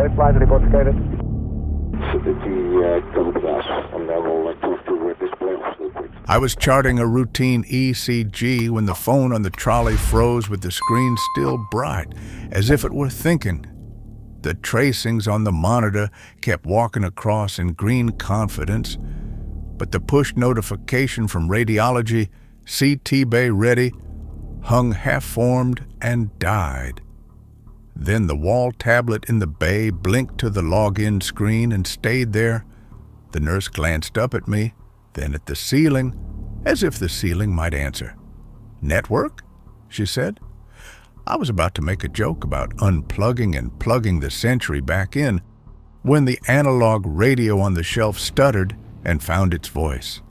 Both flights report status. I was charting a routine ECG when the phone on the trolley froze with the screen still bright, as if it were thinking. The tracings on the monitor kept walking across in green confidence, but the push notification from radiology, CT bay ready, hung half-formed and died. Then the wall tablet in the bay blinked to the login screen and stayed there. The nurse glanced up at me, then at the ceiling, as if the ceiling might answer. "Network?" she said. I was about to make a joke about unplugging and plugging the Century back in when the analog radio on the shelf stuttered and found its voice.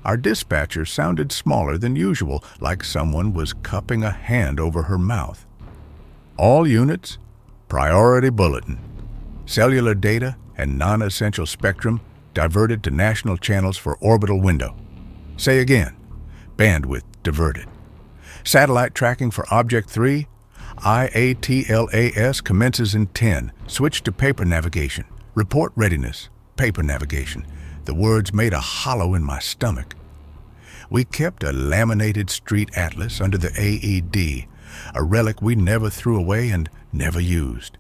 Our dispatcher sounded smaller than usual, like someone was cupping a hand over her mouth. "All units, priority bulletin. Cellular data and non-essential spectrum diverted to national channels for orbital window. Say again, bandwidth diverted. Satellite tracking for Object 3, IATLAS commences in 10. Switch to paper navigation. Report readiness. Paper navigation." The words made a hollow in my stomach. We kept a laminated street atlas under the AED, a relic we never threw away and never used.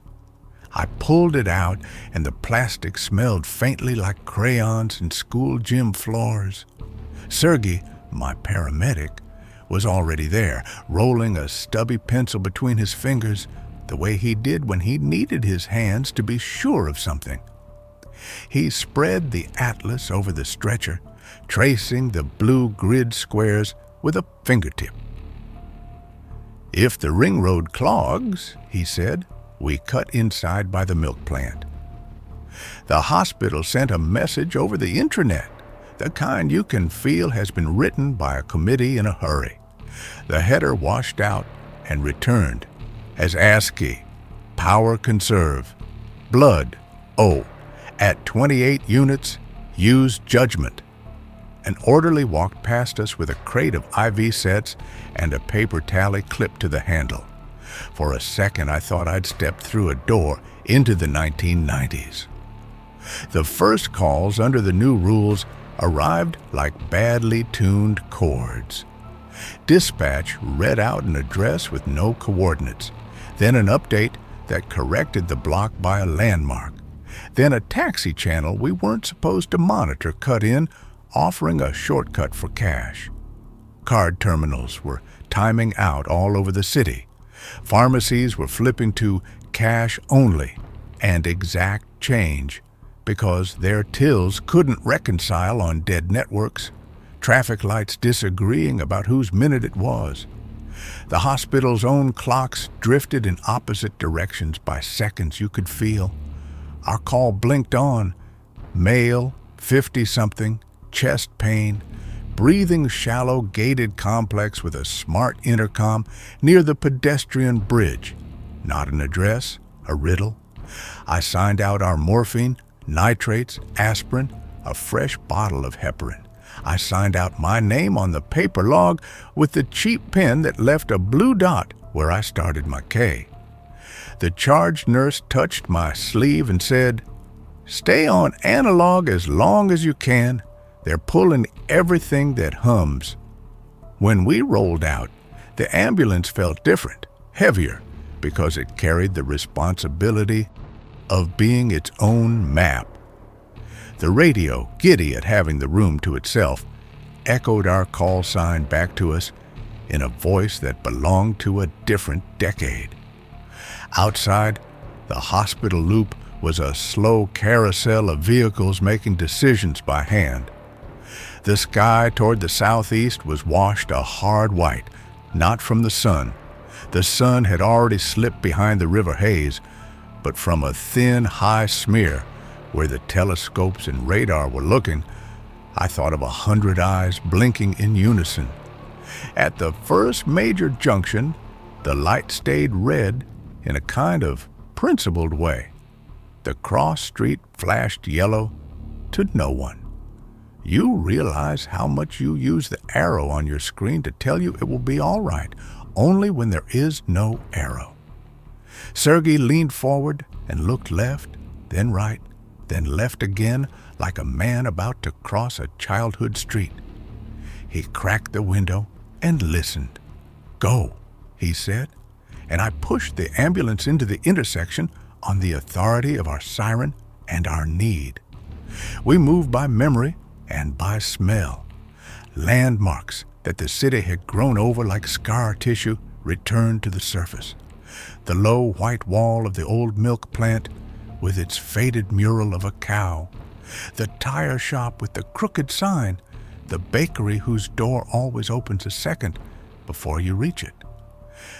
I pulled it out, and the plastic smelled faintly like crayons and school gym floors. Sergiy, my paramedic, was already there, rolling a stubby pencil between his fingers, the way he did when he needed his hands to be sure of something. He spread the atlas over the stretcher, tracing the blue grid squares with a fingertip. "If the ring road clogs," he said, "we cut inside by the milk plant." The hospital sent a message over the intranet, the kind you can feel has been written by a committee in a hurry. The header washed out and returned as ASCII, power conserve, blood, O, at 28 units, use judgment. An orderly walked past us with a crate of IV sets and a paper tally clipped to the handle. For a second, I thought I'd stepped through a door into the 1990s. The first calls under the new rules arrived like badly tuned chords. Dispatch read out an address with no coordinates, then an update that corrected the block by a landmark, then a taxi channel we weren't supposed to monitor cut in, offering a shortcut for cash. Card terminals were timing out all over the city. Pharmacies were flipping to cash only and exact change because their tills couldn't reconcile on dead networks. Traffic lights disagreeing about whose minute it was. The hospital's own clocks drifted in opposite directions by seconds you could feel. Our call blinked on. Male, 50-something, chest pain, breathing shallow gated complex with a smart intercom near the pedestrian bridge. Not an address, a riddle. I signed out our morphine, nitrates, aspirin, a fresh bottle of heparin. I signed out my name on the paper log with the cheap pen that left a blue dot where I started my K. The charge nurse touched my sleeve and said, "Stay on analog as long as you can. They're pulling everything that hums." When we rolled out, the ambulance felt different, heavier, because it carried the responsibility of being its own map. The radio, giddy at having the room to itself, echoed our call sign back to us in a voice that belonged to a different decade. Outside, the hospital loop was a slow carousel of vehicles making decisions by hand. The sky toward the southeast was washed a hard white, not from the sun. The sun had already slipped behind the river haze, but from a thin, high smear where the telescopes and radar were looking. I thought of 100 eyes blinking in unison. At the first major junction, the light stayed red in a kind of principled way. The cross street flashed yellow to no one. You realize how much you use the arrow on your screen to tell you it will be all right, only when there is no arrow. Sergiy leaned forward and looked left, then right, then left again, like a man about to cross a childhood street. He cracked the window and listened. "Go," he said, and I pushed the ambulance into the intersection on the authority of our siren and our need. We moved by memory and by smell. Landmarks that the city had grown over like scar tissue returned to the surface. The low white wall of the old milk plant with its faded mural of a cow, the tire shop with the crooked sign, the bakery whose door always opens a second before you reach it.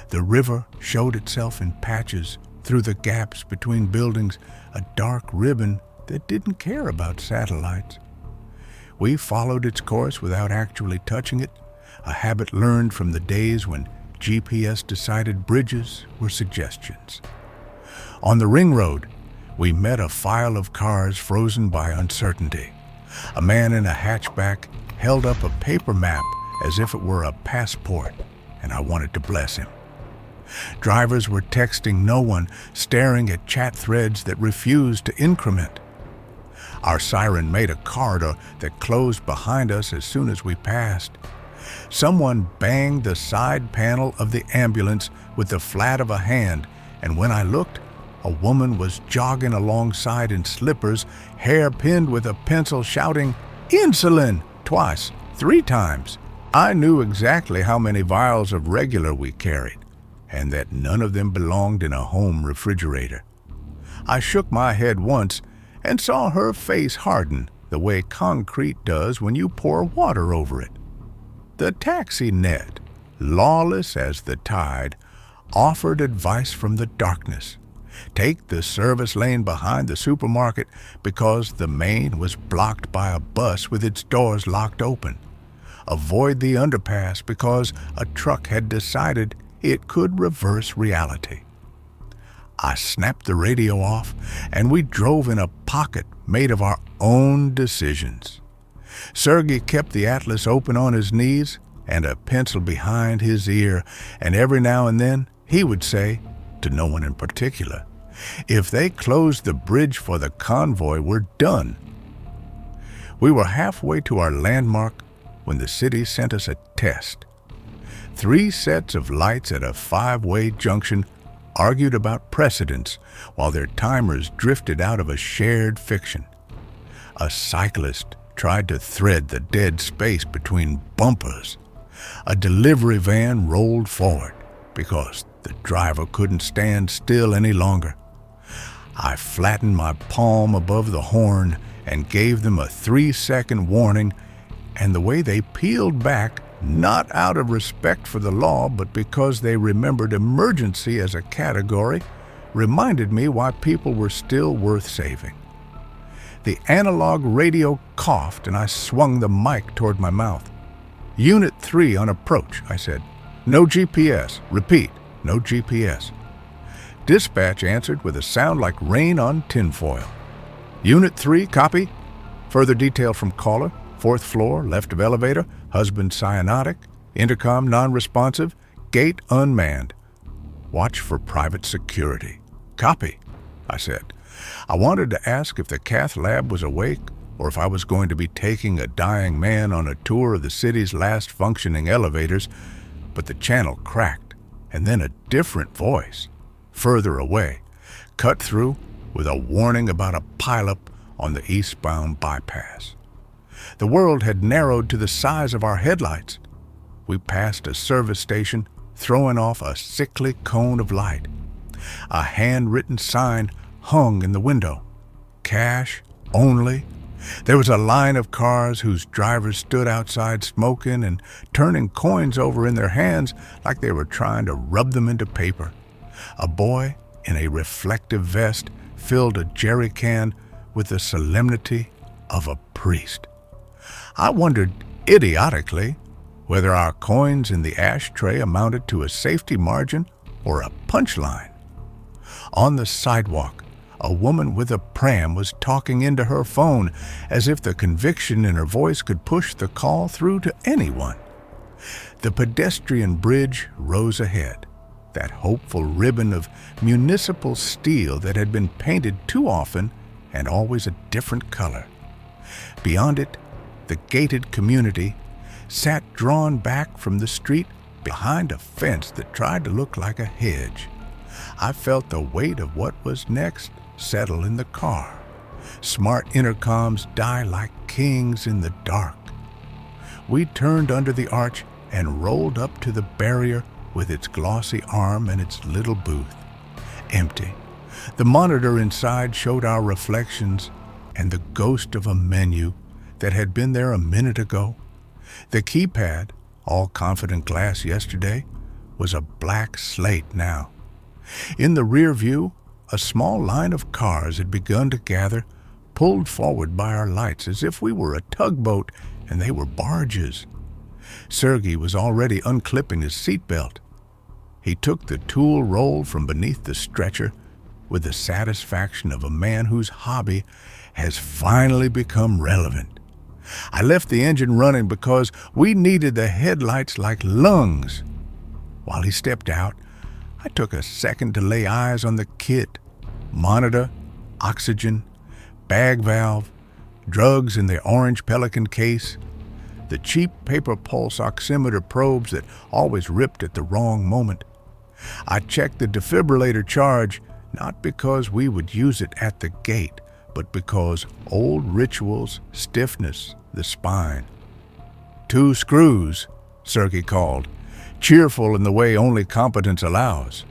The river showed itself in patches through the gaps between buildings, a dark ribbon that didn't care about satellites. We followed its course without actually touching it, a habit learned from the days when GPS decided bridges were suggestions. On the ring road, we met a file of cars frozen by uncertainty. A man in a hatchback held up a paper map as if it were a passport, and I wanted to bless him. Drivers were texting no one, staring at chat threads that refused to increment. Our siren made a corridor that closed behind us as soon as we passed. Someone banged the side panel of the ambulance with the flat of a hand, and when I looked, a woman was jogging alongside in slippers, hair pinned with a pencil, shouting, "Insulin!" twice, 3 times. I knew exactly how many vials of regular we carried, and that none of them belonged in a home refrigerator. I shook my head once and saw her face harden the way concrete does when you pour water over it. The taxi net, lawless as the tide, offered advice from the darkness. Take the service lane behind the supermarket because the main was blocked by a bus with its doors locked open. Avoid the underpass because a truck had decided it could reverse reality. I snapped the radio off, and we drove in a pocket made of our own decisions. Sergiy kept the atlas open on his knees and a pencil behind his ear, and every now and then he would say, to no one in particular, "If they close the bridge for the convoy, we're done." We were halfway to our landmark when the city sent us a test. 3 sets of lights at a 5-way junction argued about precedence while their timers drifted out of a shared fiction. A cyclist tried to thread the dead space between bumpers. A delivery van rolled forward because the driver couldn't stand still any longer. I flattened my palm above the horn and gave them a 3-second warning, and the way they peeled back, not out of respect for the law, but because they remembered emergency as a category, reminded me why people were still worth saving. The analog radio coughed, and I swung the mic toward my mouth. "Unit 3 on approach," I said. "No GPS. Repeat, no GPS." Dispatch answered with a sound like rain on tinfoil. "Unit 3, copy. Further detail from caller. 4th floor, left of elevator, husband cyanotic, intercom non-responsive, gate unmanned. Watch for private security." "Copy," I said. I wanted to ask if the cath lab was awake or if I was going to be taking a dying man on a tour of the city's last functioning elevators, but the channel cracked, and then a different voice, further away, cut through with a warning about a pileup on the eastbound bypass. The world had narrowed to the size of our headlights. We passed a service station, throwing off a sickly cone of light. A handwritten sign hung in the window. Cash only. There was a line of cars whose drivers stood outside smoking and turning coins over in their hands like they were trying to rub them into paper. A boy in a reflective vest filled a jerry can with the solemnity of a priest. I wondered, idiotically, whether our coins in the ashtray amounted to a safety margin or a punchline. On the sidewalk, a woman with a pram was talking into her phone as if the conviction in her voice could push the call through to anyone. The pedestrian bridge rose ahead. that hopeful ribbon of municipal steel that had been painted too often and always a different color. Beyond it, the gated community sat drawn back from the street behind a fence that tried to look like a hedge. I felt the weight of what was next settle in the car. Smart intercoms die like kings in the dark. We turned under the arch and rolled up to the barrier with its glossy arm and its little booth. Empty. The monitor inside showed our reflections and the ghost of a menu that had been there a minute ago. The keypad, all confident glass yesterday, was a black slate now. In the rear view, a small line of cars had begun to gather, pulled forward by our lights as if we were a tugboat and they were barges. Sergiy was already unclipping his seatbelt. He took the tool roll from beneath the stretcher with the satisfaction of a man whose hobby has finally become relevant. I left the engine running because we needed the headlights like lungs. While he stepped out, I took a second to lay eyes on the kit: monitor, oxygen, bag valve, drugs in the orange Pelican case, the cheap paper pulse oximeter probes that always ripped at the wrong moment. I checked the defibrillator charge, not because we would use it at the gate, but because old rituals stiffness the spine. 2 screws, Sergiy called, cheerful in the way only competence allows.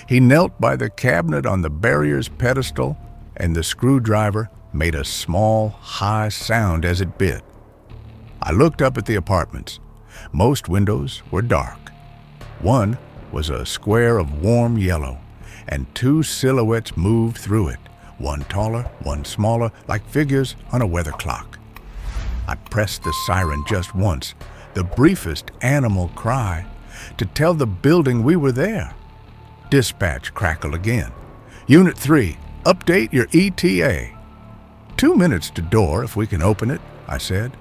He knelt by the cabinet on the barrier's pedestal, and the screwdriver made a small, high sound as it bit. I looked up at the apartments. Most windows were dark. One was a square of warm yellow, and 2 silhouettes moved through it, one taller, one smaller, like figures on a weather clock. I pressed the siren just once, the briefest animal cry, to tell the building we were there. Dispatch crackled again. Unit 3, update your ETA. 2 minutes to door if we can open it, I said.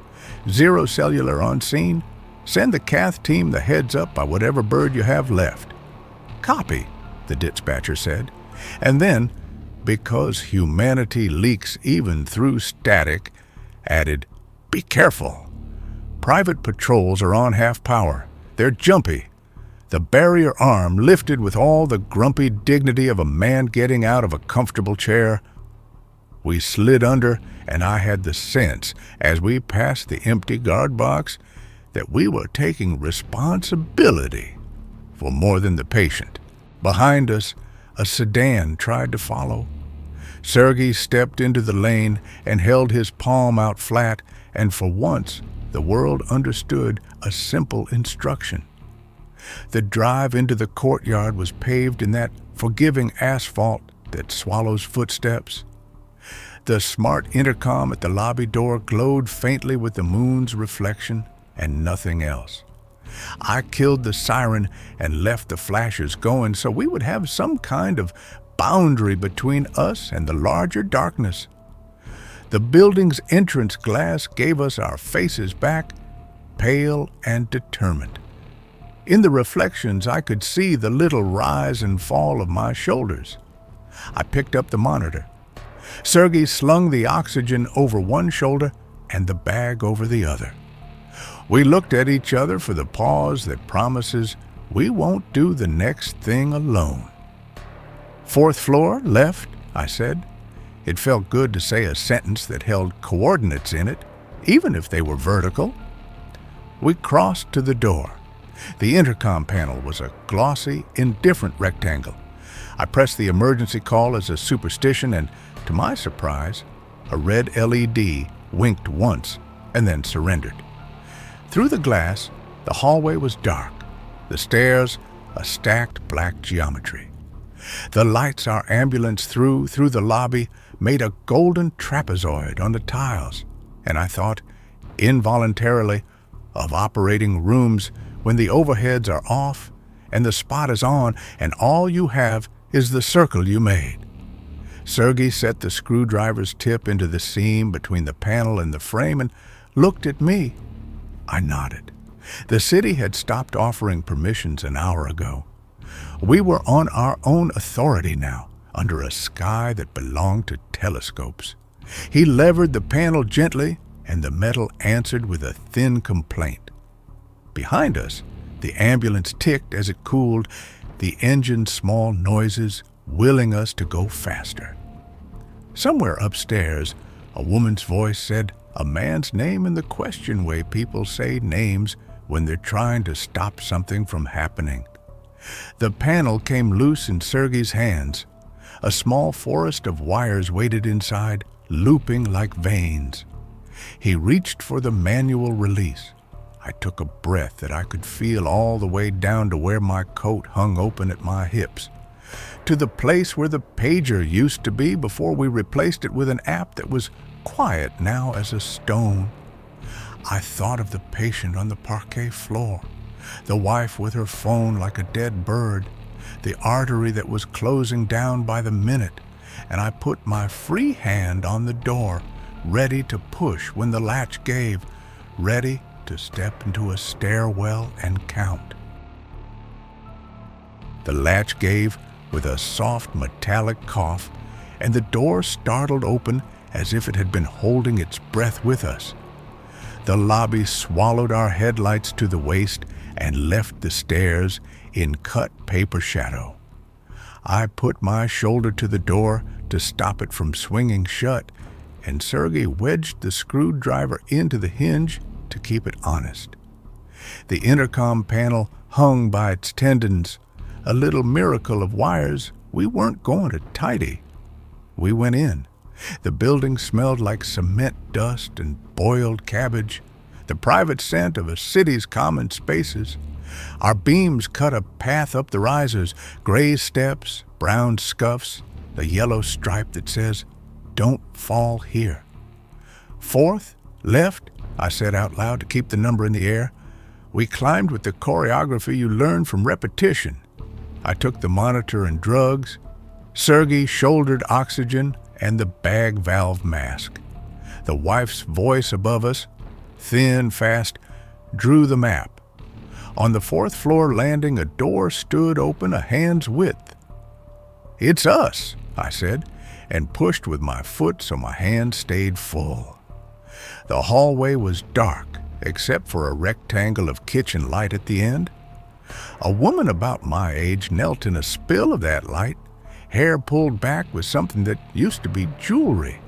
0 cellular on scene. Send the cath team the heads up by whatever bird you have left. Copy, the dispatcher said. And then, because humanity leaks even through static, added, be careful. Private patrols are on half power. They're jumpy. The barrier arm lifted with all the grumpy dignity of a man getting out of a comfortable chair. We slid under, and I had the sense, as we passed the empty guard box, that we were taking responsibility for more than the patient. Behind us, a sedan tried to follow. Sergiy stepped into the lane and held his palm out flat, and for once, the world understood a simple instruction. The drive into the courtyard was paved in that forgiving asphalt that swallows footsteps. The smart intercom at the lobby door glowed faintly with the moon's reflection and nothing else. I killed the siren and left the flashers going so we would have some kind of boundary between us and the larger darkness. The building's entrance glass gave us our faces back, pale and determined. In the reflections, I could see the little rise and fall of my shoulders. I picked up the monitor. Sergiy slung the oxygen over one shoulder and the bag over the other. We looked at each other for the pause that promises we won't do the next thing alone. 4th floor, left, I said. It felt good to say a sentence that held coordinates in it, even if they were vertical. We crossed to the door. The intercom panel was a glossy, indifferent rectangle. I pressed the emergency call as a superstition, and to my surprise, a red LED winked once and then surrendered. Through the glass, the hallway was dark, the stairs a stacked black geometry. The lights our ambulance threw through the lobby made a golden trapezoid on the tiles, and I thought, involuntarily, of operating rooms when the overheads are off and the spot is on and all you have is the circle you made. Sergiy set the screwdriver's tip into the seam between the panel and the frame and looked at me. I nodded. The city had stopped offering permissions an hour ago. We were on our own authority now, under a sky that belonged to telescopes. He levered the panel gently, and the metal answered with a thin complaint. Behind us, the ambulance ticked as it cooled, the engine's small noises willing us to go faster. Somewhere upstairs, a woman's voice said a man's name in the question way people say names when they're trying to stop something from happening. The panel came loose in Sergiy's hands. A small forest of wires waited inside, looping like veins. He reached for the manual release. I took a breath that I could feel all the way down to where my coat hung open at my hips, to the place where the pager used to be before we replaced it with an app that was quiet now as a stone. I thought of the patient on the parquet floor, the wife with her phone like a dead bird, the artery that was closing down by the minute, and I put my free hand on the door, ready to push when the latch gave, ready to step into a stairwell and count. The latch gave with a soft metallic cough, and the door startled open as if it had been holding its breath with us. The lobby swallowed our headlights to the waist and left the stairs in cut paper shadow. I put my shoulder to the door to stop it from swinging shut, and Sergiy wedged the screwdriver into the hinge to keep it honest. The intercom panel hung by its tendons, a little miracle of wires we weren't going to tidy. We went in. The building smelled like cement dust and boiled cabbage, the private scent of a city's common spaces. Our beams cut a path up the risers, gray steps, brown scuffs, the yellow stripe that says, "Don't fall here." "Fourth, left," I said out loud to keep the number in the air. We climbed with the choreography you learn from repetition. I took the monitor and drugs. Sergiy shouldered oxygen and the bag valve mask. The wife's voice above us, thin, fast, drew the map. On the fourth floor landing, a door stood open a hand's width. "It's us," I said, and pushed with my foot so my hand stayed full. The hallway was dark, except for a rectangle of kitchen light at the end. A woman about my age knelt in a spill of that light, hair pulled back with something that used to be jewelry.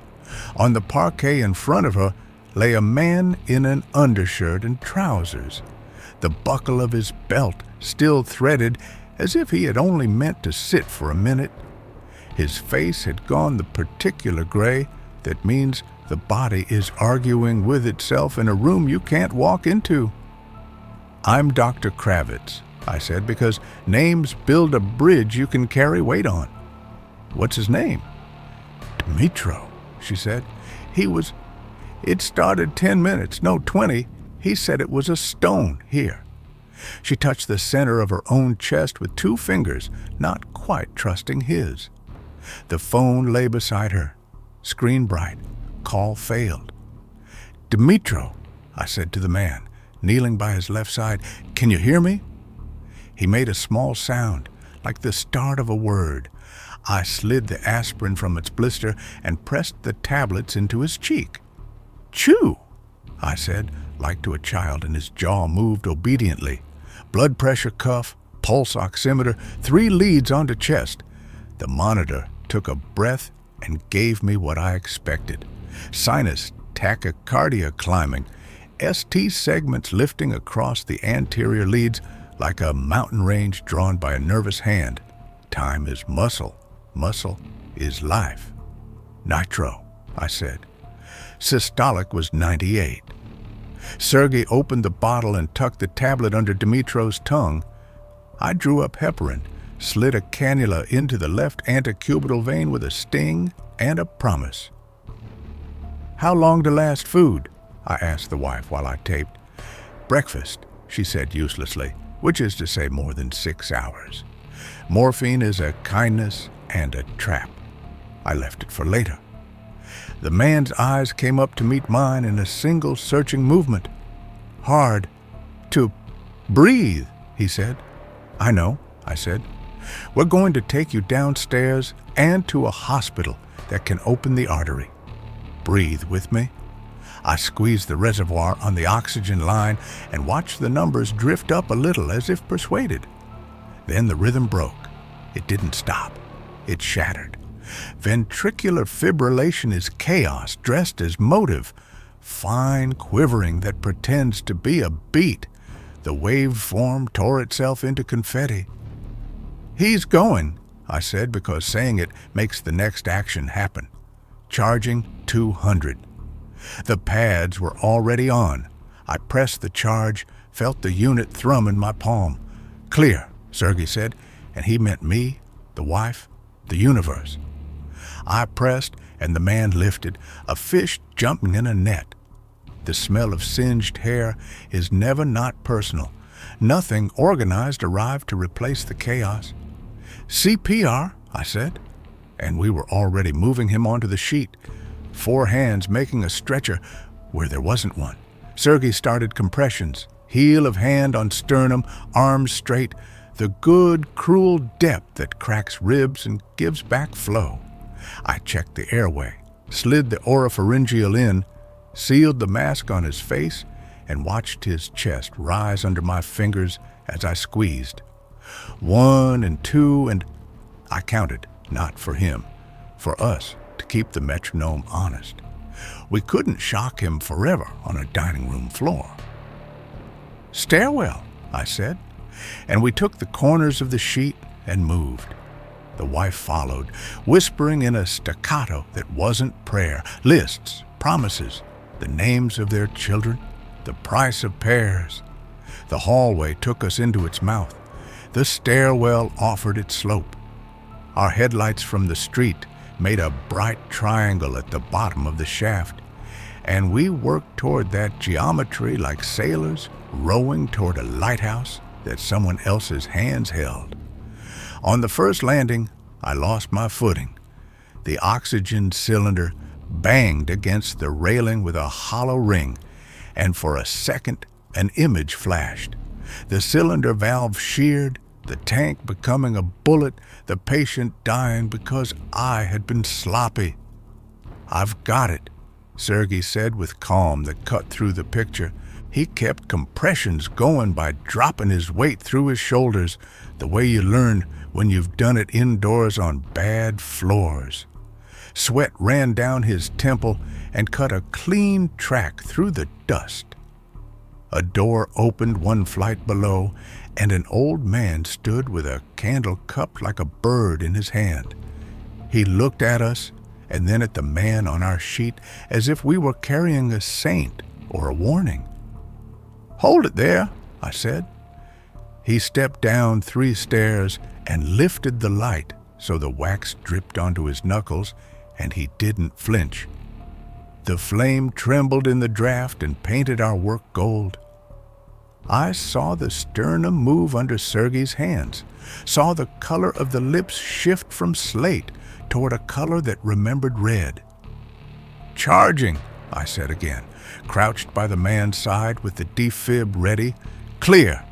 On the parquet in front of her lay a man in an undershirt and trousers, the buckle of his belt still threaded as if he had only meant to sit for a minute. His face had gone the particular gray that means the body is arguing with itself in a room you can't walk into. "I'm Dr. Kravets," I said, "because names build a bridge you can carry weight on." "What's his name?" "Dmitro," she said. It started 10 minutes, no 20. He said it was a stone here." She touched the center of her own chest with 2 fingers, not quite trusting his. The phone lay beside her, screen bright, call failed. "Dmitro," I said to the man, kneeling by his left side, "can you hear me?" He made a small sound, like the start of a word. I slid the aspirin from its blister and pressed the tablets into his cheek. "Chew," I said, like to a child, and his jaw moved obediently. Blood pressure cuff, pulse oximeter, 3 leads onto chest. The monitor took a breath and gave me what I expected. Sinus tachycardia climbing, ST segments lifting across the anterior leads like a mountain range drawn by a nervous hand. Time is muscle. Muscle is life. "Nitro," I said. Systolic was 98. Sergiy opened the bottle and tucked the tablet under Dmitro's tongue. I drew up heparin, slid a cannula into the left antecubital vein with a sting and a promise. "How long to last food?" I asked the wife while I taped. "Breakfast," she said uselessly, which is to say more than 6 hours. "Morphine is a kindness and a trap." I left it for later. The man's eyes came up to meet mine in a single searching movement. "Hard to breathe," he said. "I know," I said. "We're going to take you downstairs and to a hospital that can open the artery. Breathe with me." I squeezed the reservoir on the oxygen line and watched the numbers drift up a little as if persuaded. Then the rhythm broke. It didn't stop. It shattered. Ventricular fibrillation is chaos dressed as motive, fine quivering that pretends to be a beat. The waveform tore itself into confetti. "He's going," I said, because saying it makes the next action happen. "Charging 200. The pads were already on. I pressed the charge, felt the unit thrum in my palm. "Clear," Sergiy said, and he meant me, the wife, the universe. I pressed, and the man lifted, a fish jumping in a net. The smell of singed hair is never not personal. Nothing organized arrived to replace the chaos. "CPR," I said, and we were already moving him onto the sheet. 4 hands making a stretcher where there wasn't one. Sergiy started compressions, heel of hand on sternum, arms straight, the good, cruel depth that cracks ribs and gives back flow. I checked the airway, slid the oropharyngeal in, sealed the mask on his face, and watched his chest rise under my fingers as I squeezed. 1 and 2 and... I counted, not for him, for us, to keep the metronome honest. We couldn't shock him forever on a dining room floor. "Stairwell," I said, and we took the corners of the sheet and moved. The wife followed, whispering in a staccato that wasn't prayer. Lists, promises, the names of their children, the price of pears. The hallway took us into its mouth. The stairwell offered its slope. Our headlights from the street made a bright triangle at the bottom of the shaft, and we worked toward that geometry like sailors rowing toward a lighthouse that someone else's hands held. On the first landing, I lost my footing. The oxygen cylinder banged against the railing with a hollow ring, and for a second an image flashed. The cylinder valve sheared, the tank becoming a bullet, the patient dying because I had been sloppy. "I've got it," Sergiy said with calm that cut through the picture. He kept compressions going by dropping his weight through his shoulders, the way you learn when you've done it indoors on bad floors. Sweat ran down his temple and cut a clean track through the dust. A door opened 1 flight below, and an old man stood with a candle cupped like a bird in his hand. He looked at us and then at the man on our sheet as if we were carrying a saint or a warning. "Hold it there," I said. He stepped down 3 stairs and lifted the light so the wax dripped onto his knuckles, and he didn't flinch. The flame trembled in the draft and painted our work gold. I saw the sternum move under Sergiy's hands, saw the color of the lips shift from slate toward a color that remembered red. "Charging," I said again, crouched by the man's side with the defib ready. "Clear."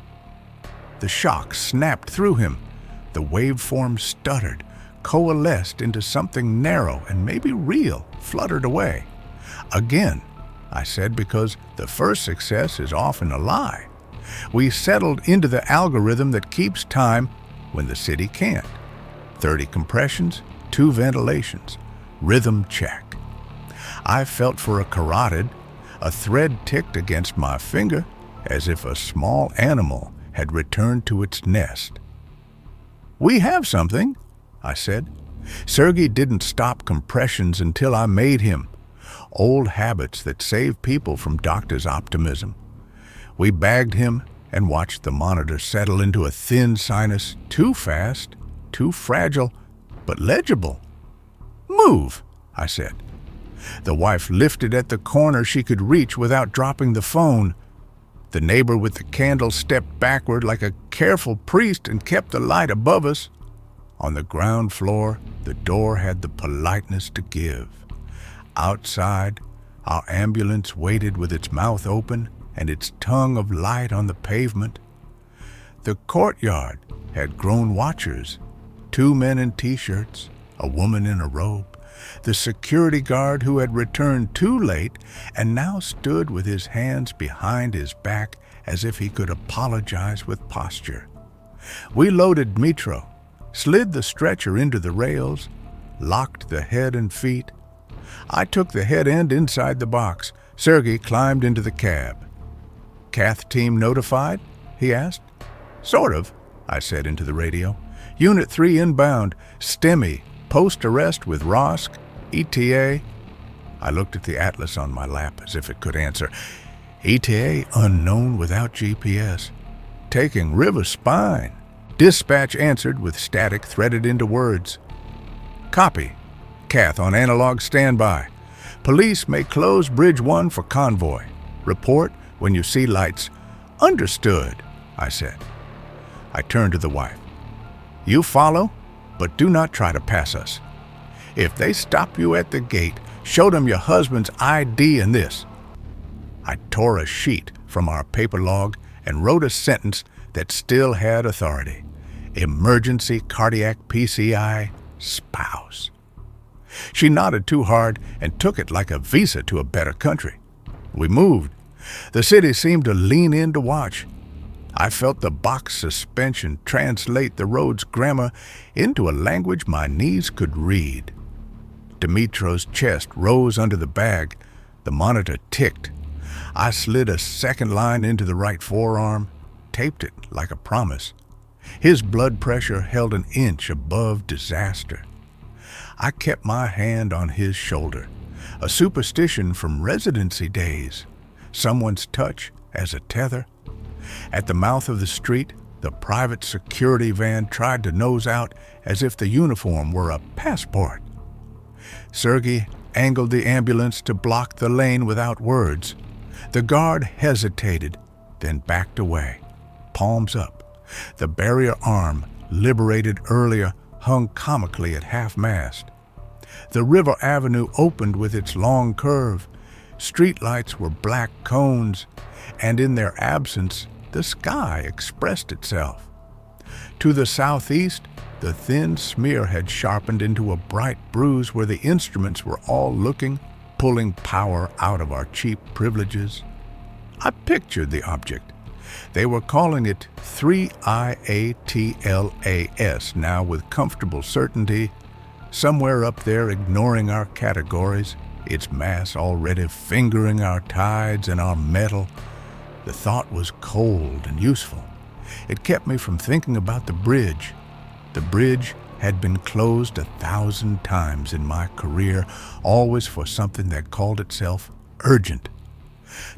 The shock snapped through him. The waveform stuttered, coalesced into something narrow and maybe real, fluttered away. "Again," I said, because the first success is often a lie. We settled into the algorithm that keeps time when the city can't. 30 compressions, 2 ventilations, rhythm check. I felt for a carotid. A thread ticked against my finger as if a small animal had returned to its nest. "We have something," I said. Sergiy didn't stop compressions until I made him. Old habits that save people from doctor's optimism. We bagged him and watched the monitor settle into a thin sinus, too fast, too fragile, but legible. "Move," I said. The wife lifted at the corner she could reach without dropping the phone. The neighbor with the candle stepped backward like a careful priest and kept the light above us. On the ground floor, the door had the politeness to give. Outside, our ambulance waited with its mouth open and its tongue of light on the pavement. The courtyard had grown watchers, 2 men in t-shirts, a woman in a robe, the security guard who had returned too late and now stood with his hands behind his back as if he could apologize with posture. We loaded Dmitro, slid the stretcher into the rails, locked the head and feet. I took the head end inside the box. Sergiy climbed into the cab. "Cath team notified?" he asked. "Sort of," I said into the radio. "Unit 3 inbound, STEMI, post-arrest with ROSC, ETA." I looked at the atlas on my lap as if it could answer. "ETA unknown without GPS. Taking River Spine." Dispatch answered with static threaded into words. "Copy. Cath on analog standby. Police may close Bridge 1 for convoy. Report when you see lights." "Understood," I said. I turned to the wife. "You follow, but do not try to pass us. If they stop you at the gate, show them your husband's ID and this." I tore a sheet from our paper log and wrote a sentence that still had authority. "Emergency cardiac PCI, spouse." She nodded too hard and took it like a visa to a better country. We moved. The city seemed to lean in to watch. I felt the box suspension translate the road's grammar into a language my knees could read. Dmitro's chest rose under the bag. The monitor ticked. I slid a second line into the right forearm, taped it like a promise. His blood pressure held an inch above disaster. I kept my hand on his shoulder, a superstition from residency days, someone's touch as a tether. At the mouth of the street, the private security van tried to nose out as if the uniform were a passport. Sergiy angled the ambulance to block the lane without words. The guard hesitated, then backed away, palms up. The barrier arm, liberated earlier, hung comically at half-mast. The river avenue opened with its long curve. Streetlights were black cones, and in their absence, the sky expressed itself. To the southeast, the thin smear had sharpened into a bright bruise where the instruments were all looking, pulling power out of our cheap privileges. I pictured the object. They were calling it 3IATLAS now with comfortable certainty, somewhere up there ignoring our categories, its mass already fingering our tides and our metal. The thought was cold and useful. It kept me from thinking about the bridge. The bridge had been closed 1,000 times in my career, always for something that called itself urgent.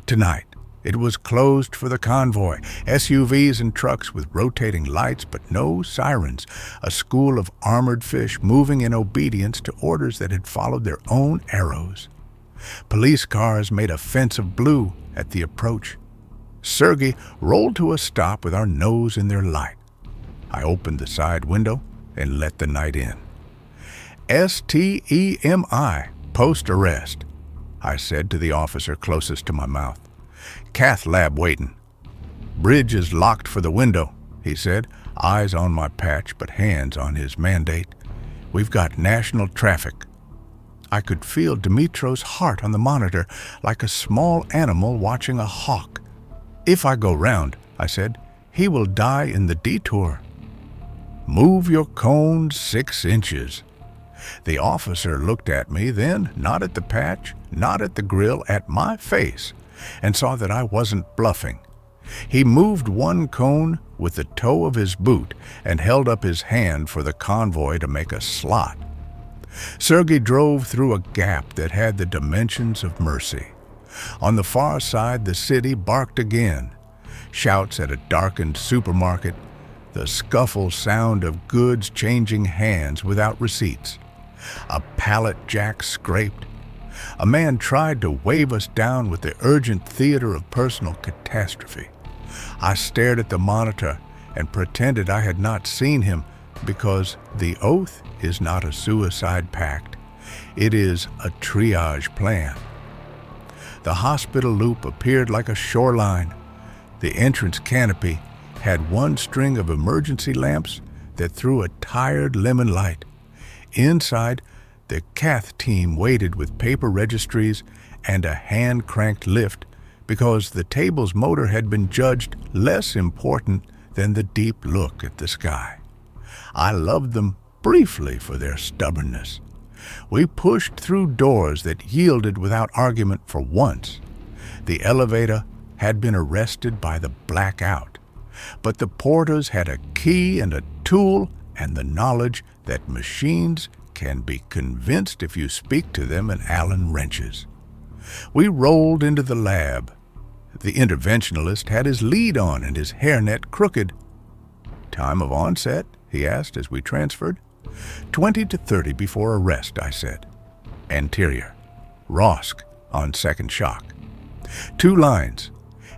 Tonight, it was closed for the convoy, SUVs and trucks with rotating lights but no sirens, a school of armored fish moving in obedience to orders that had followed their own arrows. Police cars made a fence of blue at the approach. Sergiy rolled to a stop with our nose in their light. I opened the side window and let the night in. "STEMI, post-arrest," I said to the officer closest to my mouth. "Cath lab waiting." "Bridge is locked for the window," he said, eyes on my patch but hands on his mandate. "We've got national traffic." I could feel Dmitro's heart on the monitor, like a small animal watching a hawk. "If I go round," I said, "he will die in the detour." "Move your cone 6 inches. The officer looked at me, then not at the patch, not at the grill, at my face, and saw that I wasn't bluffing. He moved one cone with the toe of his boot and held up his hand for the convoy to make a slot. Sergiy drove through a gap that had the dimensions of mercy. On the far side, the city barked again. Shouts at a darkened supermarket, the scuffle sound of goods changing hands without receipts. A pallet jack scraped. A man tried to wave us down with the urgent theater of personal catastrophe. I stared at the monitor and pretended I had not seen him, because the oath is not a suicide pact. It is a triage plan. The hospital loop appeared like a shoreline. The entrance canopy, had one string of emergency lamps that threw a tired lemon light. Inside, the cath team waited with paper registries and a hand-cranked lift because the table's motor had been judged less important than the deep look at the sky. I loved them briefly for their stubbornness. We pushed through doors that yielded without argument for once. The elevator had been arrested by the blackout, but the porters had a key and a tool and the knowledge that machines can be convinced if you speak to them in Allen wrenches. We rolled into the lab. The interventionalist had his lead on and his hairnet crooked. "Time of onset?" he asked as we transferred. 20 to 30 before arrest, I said. Anterior. Rosk on second shock. 2 lines.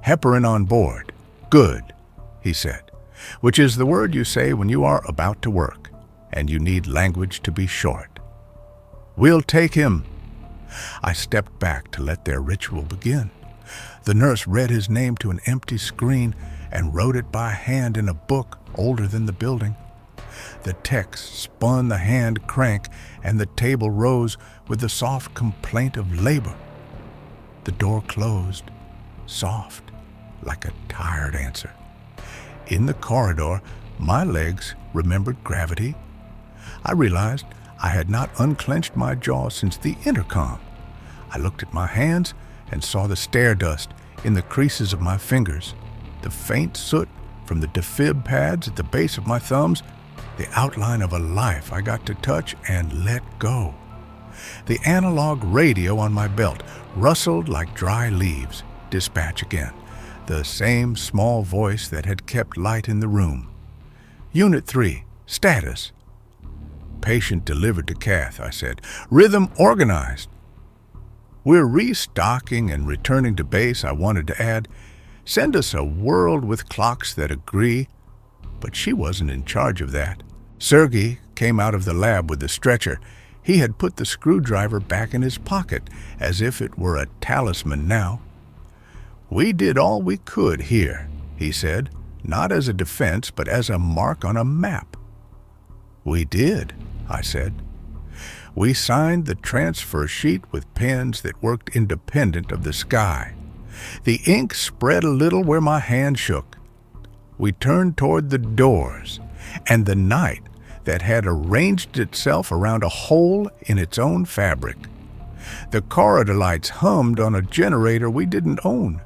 Heparin on board. Good, he said, which is the word you say when you are about to work and you need language to be short. "We'll take him." I stepped back to let their ritual begin. The nurse read his name to an empty screen and wrote it by hand in a book older than the building. The text spun the hand crank and the table rose with the soft complaint of labor. The door closed, soft, like a tired answer. In the corridor, my legs remembered gravity. I realized I had not unclenched my jaw since the intercom. I looked at my hands and saw the stair dust in the creases of my fingers, the faint soot from the defib pads at the base of my thumbs, the outline of a life I got to touch and let go. The analog radio on my belt rustled like dry leaves. Dispatch again. The same small voice that had kept light in the room. "Unit 3, status." "Patient delivered to cath," I said. "Rhythm organized." "We're restocking and returning to base," I wanted to add. "Send us a world with clocks that agree." But she wasn't in charge of that. Sergiy came out of the lab with the stretcher. He had put the screwdriver back in his pocket, as if it were a talisman now. "We did all we could here," he said, "not as a defense, but as a mark on a map." "We did," I said. We signed the transfer sheet with pens that worked independent of the sky. The ink spread a little where my hand shook. We turned toward the doors, and the night that had arranged itself around a hole in its own fabric. The corridor lights hummed on a generator we didn't own.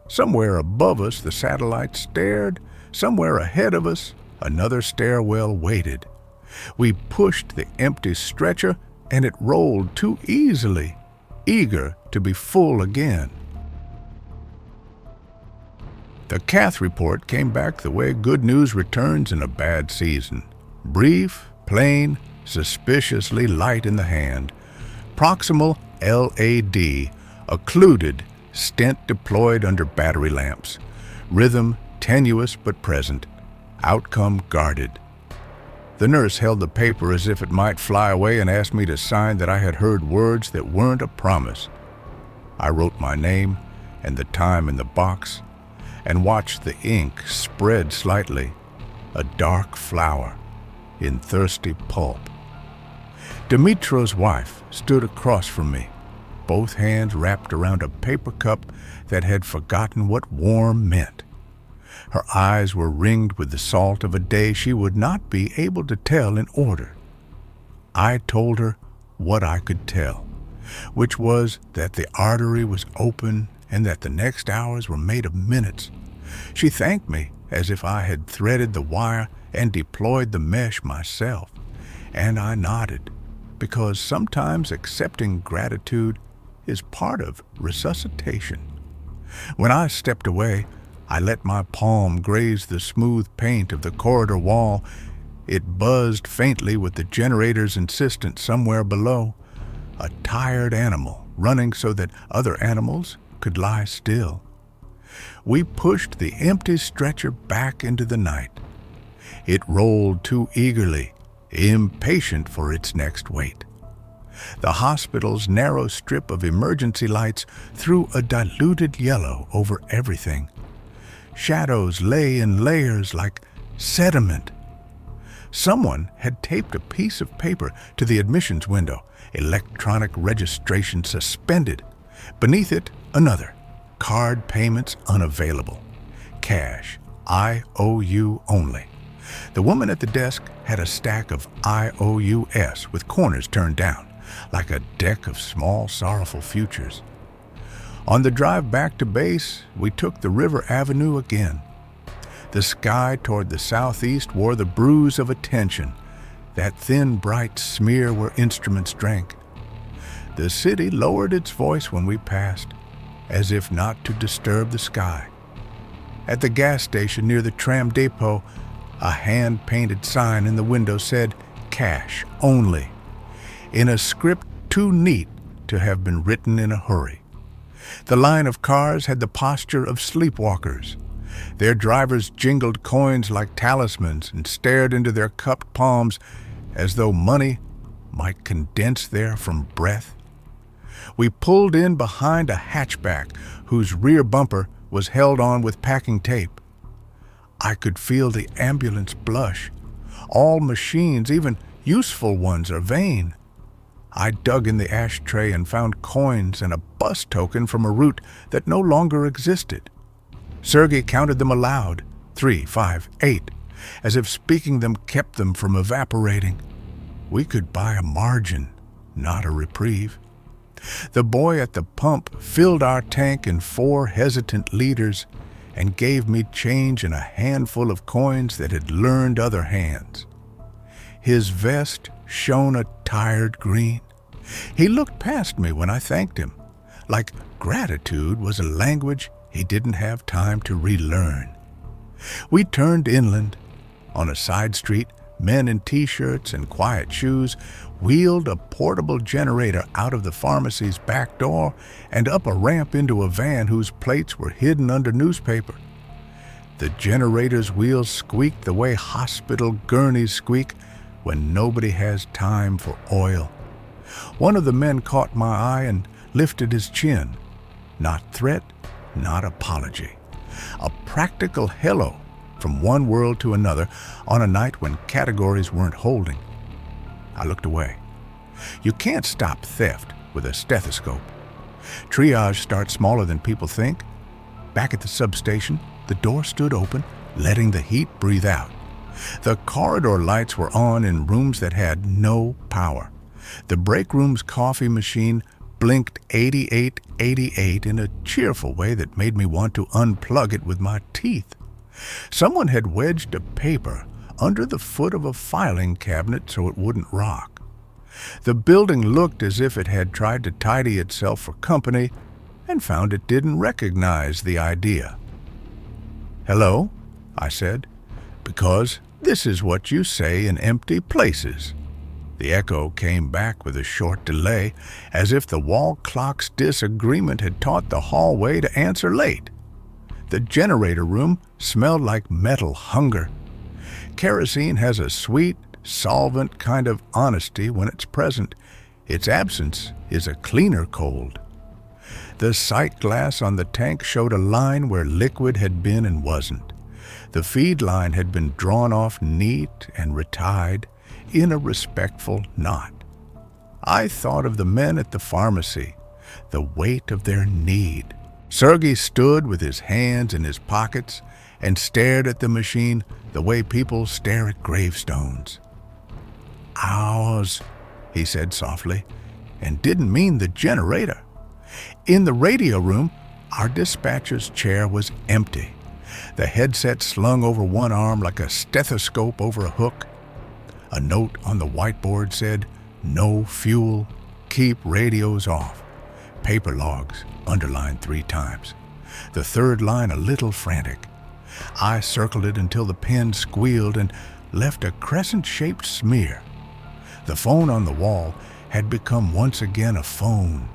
Somewhere above us, the satellite stared. Somewhere ahead of us, another stairwell waited. We pushed the empty stretcher, and it rolled too easily, eager to be full again. The cath report came back the way good news returns in a bad season. Brief, plain, suspiciously light in the hand. Proximal LAD, occluded, stent deployed under battery lamps. Rhythm tenuous but present. Outcome guarded. The nurse held the paper as if it might fly away and asked me to sign that I had heard words that weren't a promise. I wrote my name and the time in the box and watched the ink spread slightly, a dark flower in thirsty pulp. Dimitro's wife stood across from me, both hands wrapped around a paper cup that had forgotten what warm meant. Her eyes were ringed with the salt of a day she would not be able to tell in order. I told her what I could tell, which was that the artery was open and that the next hours were made of minutes. She thanked me as if I had threaded the wire and deployed the mesh myself, and I nodded, because sometimes accepting gratitude is part of resuscitation. When I stepped away, I let my palm graze the smooth paint of the corridor wall. It buzzed faintly with the generator's insistence somewhere below, a tired animal running so that other animals could lie still. We pushed the empty stretcher back into the night. It rolled too eagerly, impatient for its next wait. The hospital's narrow strip of emergency lights threw a diluted yellow over everything. Shadows lay in layers like sediment. Someone had taped a piece of paper to the admissions window, electronic registration suspended. Beneath it, another, card payments unavailable. Cash, IOU only. The woman at the desk had a stack of IOUs with corners turned down, like a deck of small, sorrowful futures. On the drive back to base, we took the River Avenue again. The sky toward the southeast wore the bruise of attention, that thin, bright smear where instruments drank. The city lowered its voice when we passed, as if not to disturb the sky. At the gas station near the tram depot, a hand-painted sign in the window said, "Cash only," in a script too neat to have been written in a hurry. The line of cars had the posture of sleepwalkers. Their drivers jingled coins like talismans and stared into their cupped palms as though money might condense there from breath. We pulled in behind a hatchback whose rear bumper was held on with packing tape. I could feel the ambulance blush. All machines, even useful ones, are vain. I dug in the ashtray and found coins and a bus token from a route that no longer existed. Sergiy counted them aloud, 3, 5, 8, as if speaking them kept them from evaporating. We could buy a margin, not a reprieve. The boy at the pump filled our tank in 4 hesitant liters and gave me change in a handful of coins that had learned other hands. His vest shone a tired green. He looked past me when I thanked him, like gratitude was a language he didn't have time to relearn. We turned inland. On a side street, men in t-shirts and quiet shoes wheeled a portable generator out of the pharmacy's back door and up a ramp into a van whose plates were hidden under newspaper. The generator's wheels squeaked the way hospital gurneys squeak when nobody has time for oil. One of the men caught my eye and lifted his chin. Not threat, not apology. A practical hello from one world to another on a night when categories weren't holding. I looked away. You can't stop theft with a stethoscope. Triage starts smaller than people think. Back at the substation, the door stood open, letting the heat breathe out. The corridor lights were on in rooms that had no power. The break room's coffee machine blinked 8888 in a cheerful way that made me want to unplug it with my teeth. Someone had wedged a paper under the foot of a filing cabinet so it wouldn't rock. The building looked as if it had tried to tidy itself for company and found it didn't recognize the idea. "Hello," I said, "because this is what you say in empty places." The echo came back with a short delay, as if the wall clock's disagreement had taught the hallway to answer late. The generator room smelled like metal hunger. Kerosene has a sweet, solvent kind of honesty when it's present. Its absence is a cleaner cold. The sight glass on the tank showed a line where liquid had been and wasn't. The feed line had been drawn off neat and retied in a respectful knot. I thought of the men at the pharmacy, the weight of their need. Sergiy stood with his hands in his pockets and stared at the machine the way people stare at gravestones. "Ours," he said softly, and didn't mean the generator. In the radio room, our dispatcher's chair was empty. The headset slung over one arm like a stethoscope over a hook. A note on the whiteboard said, "No fuel, keep radios off." Paper logs, underlined 3 times. The third line a little frantic. I circled it until the pen squealed and left a crescent-shaped smear. The phone on the wall had become once again a phone.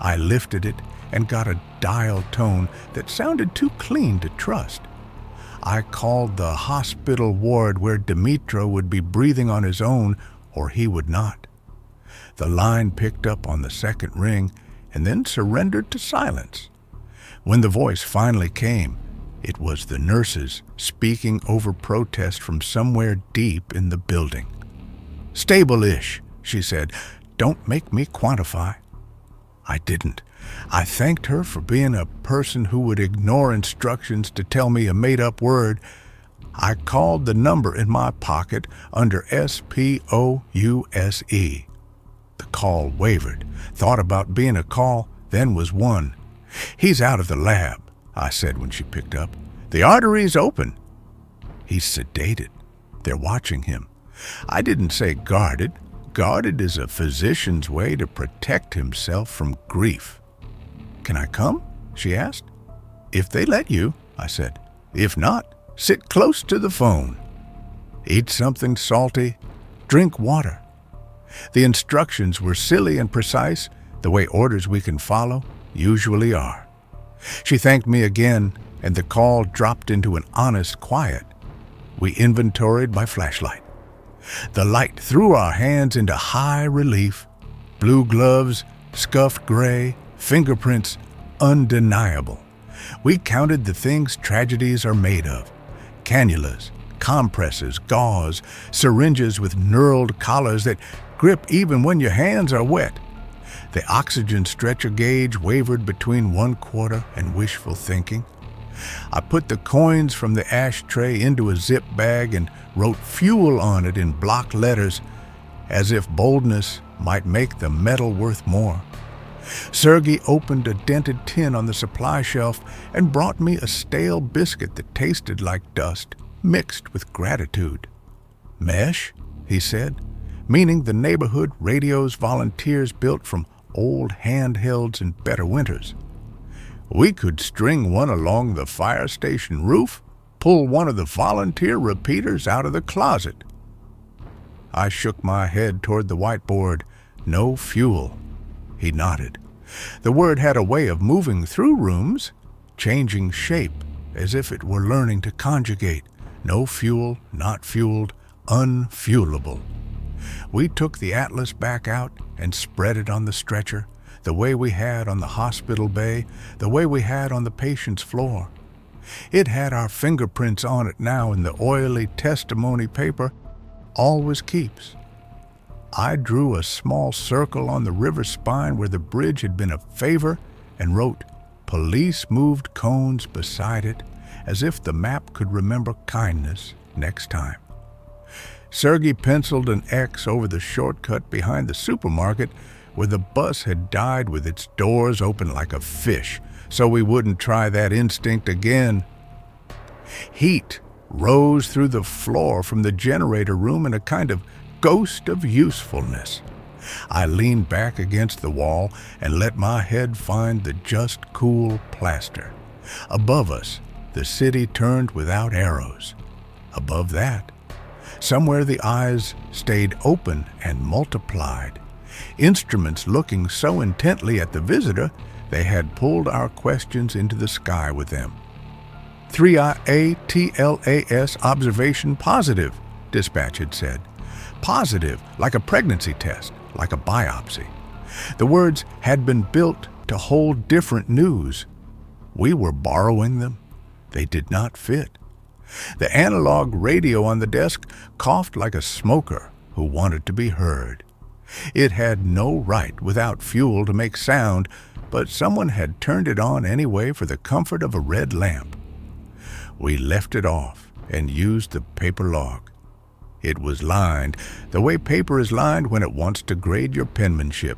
I lifted it and got a dial tone that sounded too clean to trust. I called the hospital ward where Dimitro would be breathing on his own or he would not. The line picked up on the second ring and then surrendered to silence. When the voice finally came, It was the nurses speaking over protest from somewhere deep in the building. "Stable-ish," she said. "Don't make me quantify." I didn't. I thanked her for being a person who would ignore instructions to tell me a made-up word. I called the number in my pocket under SPOUSE. The call wavered, thought about being a call, then was one. "He's out of the lab," I said when she picked up. "The artery's open." "He's sedated. They're watching him." I didn't say guarded. Guarded is a physician's way to protect himself from grief. "Can I come?" she asked. "If they let you," I said. "If not, sit close to the phone. Eat something salty. Drink water." The instructions were silly and precise, the way orders we can follow usually are. She thanked me again, and the call dropped into an honest quiet. We inventoried by flashlight. The light threw our hands into high relief. Blue gloves, scuffed gray, fingerprints undeniable. We counted the things tragedies are made of. Cannulas, compresses, gauze, syringes with knurled collars that grip even when your hands are wet. The oxygen stretcher gauge wavered between 1/4 and wishful thinking. I put the coins from the ashtray into a zip bag and wrote fuel on it in block letters, as if boldness might make the metal worth more. Sergiy opened a dented tin on the supply shelf and brought me a stale biscuit that tasted like dust, mixed with gratitude. "Mesh," he said, meaning the neighborhood radios volunteers built from old handhelds in better winters. "We could string one along the fire station roof, pull one of the volunteer repeaters out of the closet." I shook my head toward the whiteboard. "No fuel." He nodded. The word had a way of moving through rooms, changing shape, as if it were learning to conjugate. No fuel, not fueled, unfuelable. We took the Atlas back out and spread it on the stretcher, the way we had on the hospital bay, the way we had on the patient's floor. It had our fingerprints on it now, and the oily testimony paper always keeps. I drew a small circle on the river spine where the bridge had been a favor and wrote "Police moved cones" beside it, as if the map could remember kindness next time. Sergiy penciled an X over the shortcut behind the supermarket where the bus had died with its doors open like a fish, so we wouldn't try that instinct again. Heat rose through the floor from the generator room in a kind of ghost of usefulness. I leaned back against the wall and let my head find the just cool plaster. Above us, the city turned without arrows. Above that, somewhere the eyes stayed open and multiplied. Instruments looking so intently at the visitor, they had pulled our questions into the sky with them. 3IATLAS observation positive, dispatch had said. Positive, like a pregnancy test, like a biopsy. The words had been built to hold different news. We were borrowing them. They did not fit. The analog radio on the desk coughed like a smoker who wanted to be heard. It had no right without fuel to make sound, but someone had turned it on anyway for the comfort of a red lamp. We left it off and used the paper log. It was lined, the way paper is lined when it wants to grade your penmanship.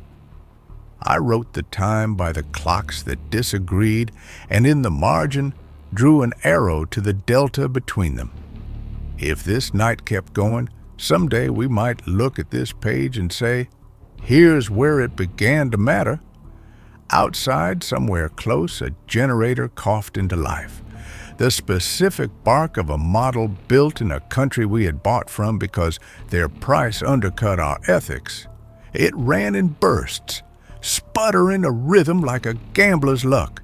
I wrote the time by the clocks that disagreed, and in the margin drew an arrow to the delta between them. If this night kept going, someday we might look at this page and say, here's where it began to matter. Outside, somewhere close, a generator coughed into life. The specific bark of a model built in a country we had bought from because their price undercut our ethics. It ran in bursts, sputtering a rhythm like a gambler's luck.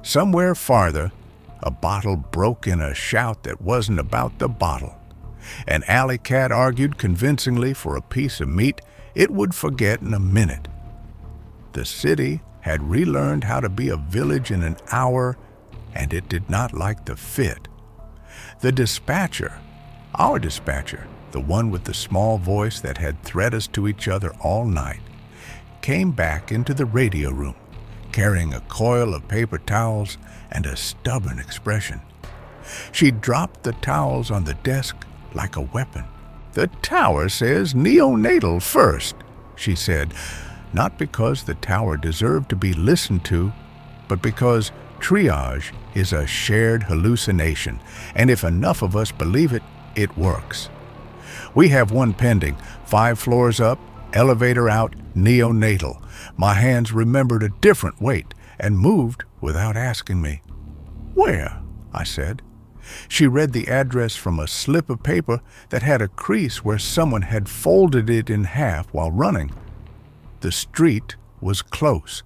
Somewhere farther, a bottle broke in a shout that wasn't about the bottle. An alley cat argued convincingly for a piece of meat it would forget in a minute. The city had relearned how to be a village in an hour and it did not like the fit. The dispatcher, our dispatcher, the one with the small voice that had thread us to each other all night, came back into the radio room, carrying a coil of paper towels and a stubborn expression. She dropped the towels on the desk like a weapon. "The tower says neonatal first," she said, not because the tower deserved to be listened to, but because triage is a shared hallucination, and if enough of us believe it, it works. We have one pending, 5 floors up, elevator out, neonatal. My hands remembered a different weight and moved without asking me. "Where?" I said. She read the address from a slip of paper that had a crease where someone had folded it in half while running. The street was close,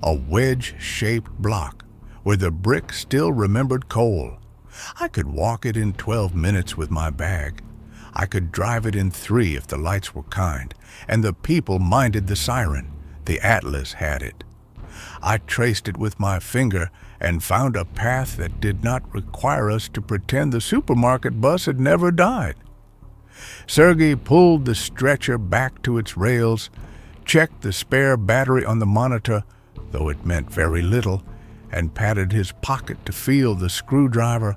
a wedge-shaped block where the brick still remembered coal. I could walk it in 12 minutes with my bag. I could drive it in 3 if the lights were kind, and the people minded the siren. The Atlas had it. I traced it with my finger and found a path that did not require us to pretend the supermarket bus had never died. Sergiy pulled the stretcher back to its rails, checked the spare battery on the monitor, though it meant very little, and patted his pocket to feel the screwdriver.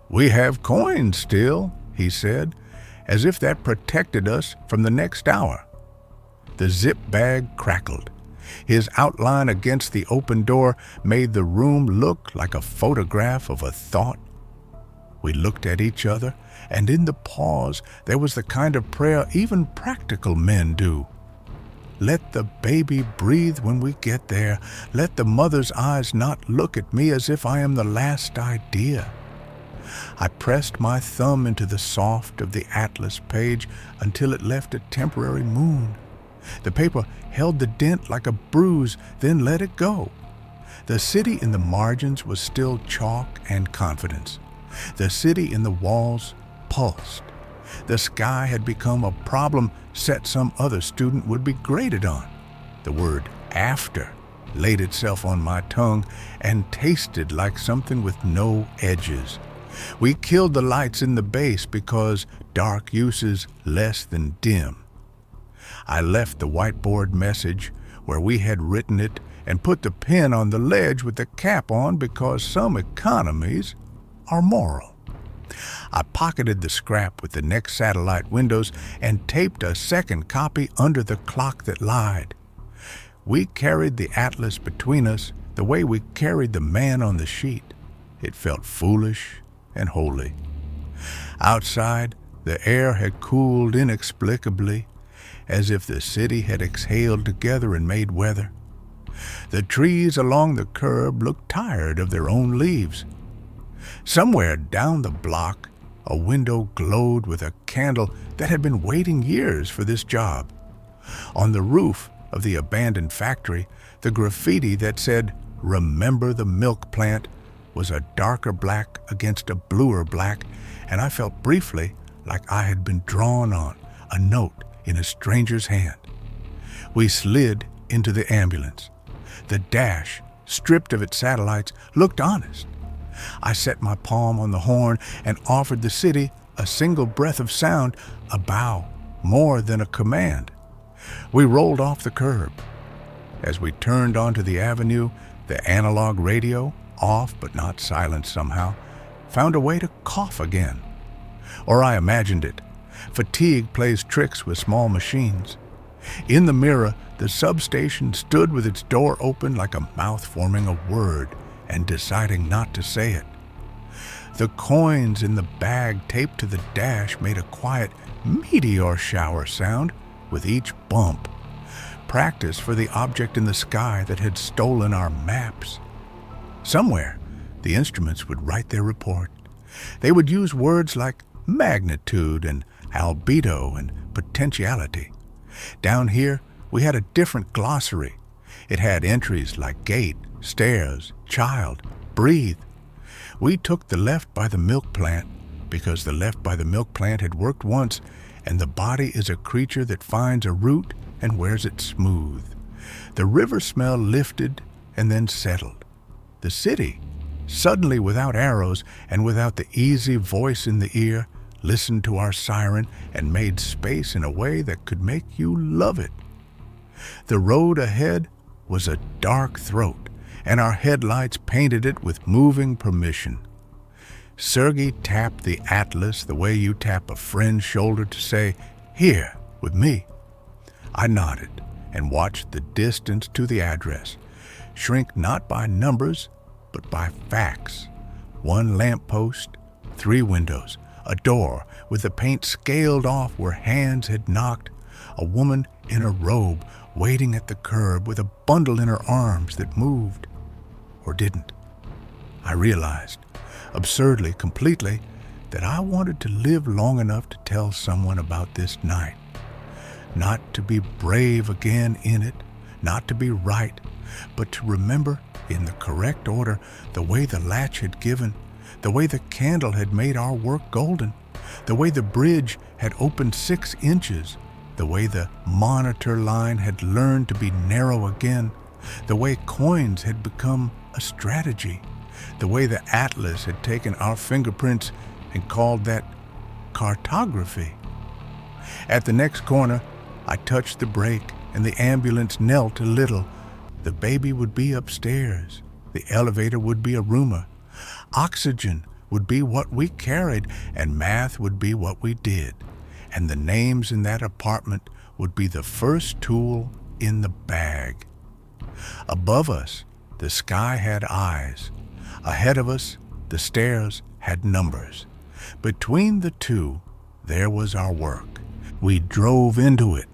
"We have coins still," he said, as if that protected us from the next hour. The zip bag crackled. His outline against the open door made the room look like a photograph of a thought. We looked at each other, and in the pause there was the kind of prayer even practical men do. Let the baby breathe when we get there. Let the mother's eyes not look at me as if I am the last idea. I pressed my thumb into the soft of the Atlas page until it left a temporary moon. The paper held the dent like a bruise, then let it go. The city in the margins was still chalk and confidence. The city in the walls pulsed. The sky had become a problem set some other student would be graded on. The word after laid itself on my tongue and tasted like something with no edges. We killed the lights in the base because dark uses less than dim. I left the whiteboard message where we had written it and put the pen on the ledge with the cap on because some economies are moral. I pocketed the scrap with the next satellite windows and taped a second copy under the clock that lied. We carried the Atlas between us the way we carried the man on the sheet. It felt foolish and holy. Outside, the air had cooled inexplicably, as if the city had exhaled together and made weather. The trees along the curb looked tired of their own leaves. Somewhere down the block, a window glowed with a candle that had been waiting years for this job. On the roof of the abandoned factory, the graffiti that said, "Remember the milk plant," was a darker black against a bluer black, and I felt briefly like I had been drawn on, a note in a stranger's hand. We slid into the ambulance. The dash, stripped of its satellites, looked honest. I set my palm on the horn and offered the city a single breath of sound, a bow, more than a command. We rolled off the curb. As we turned onto the avenue, the analog radio, off but not silenced somehow, found a way to cough again. Or I imagined it. Fatigue plays tricks with small machines. In the mirror, the substation stood with its door open like a mouth forming a word and deciding not to say it. The coins in the bag taped to the dash made a quiet meteor shower sound with each bump. Practice for the object in the sky that had stolen our maps. Somewhere, the instruments would write their report. They would use words like magnitude and albedo and potentiality. Down here, we had a different glossary. It had entries like gate, stairs, child, breathe. We took the left by the milk plant because the left by the milk plant had worked once, and the body is a creature that finds a route and wears it smooth. The river smell lifted and then settled. The city suddenly without arrows and without the easy voice in the ear, listened to our siren and made space in a way that could make you love it. The road ahead was a dark throat, and our headlights painted it with moving permission. Sergiy tapped the atlas the way you tap a friend's shoulder to say, "Here, with me." I nodded and watched the distance to the address shrink not by numbers, but by facts. 1 lamppost, 3 windows, a door with the paint scaled off where hands had knocked, a woman in a robe waiting at the curb with a bundle in her arms that moved, or didn't. I realized, absurdly, completely, that I wanted to live long enough to tell someone about this night. Not to be brave again in it, not to be right, but to remember in the correct order the way the latch had given, the way the candle had made our work golden, the way the bridge had opened 6 inches, the way the monitor line had learned to be narrow again, the way coins had become a strategy, the way the atlas had taken our fingerprints and called that cartography. At the next corner, I touched the brake and the ambulance knelt a little. The baby would be upstairs. The elevator would be a rumor. Oxygen would be what we carried, and math would be what we did. And the names in that apartment would be the first tool in the bag. Above us, the sky had eyes. Ahead of us, the stairs had numbers. Between the two, there was our work. We drove into it,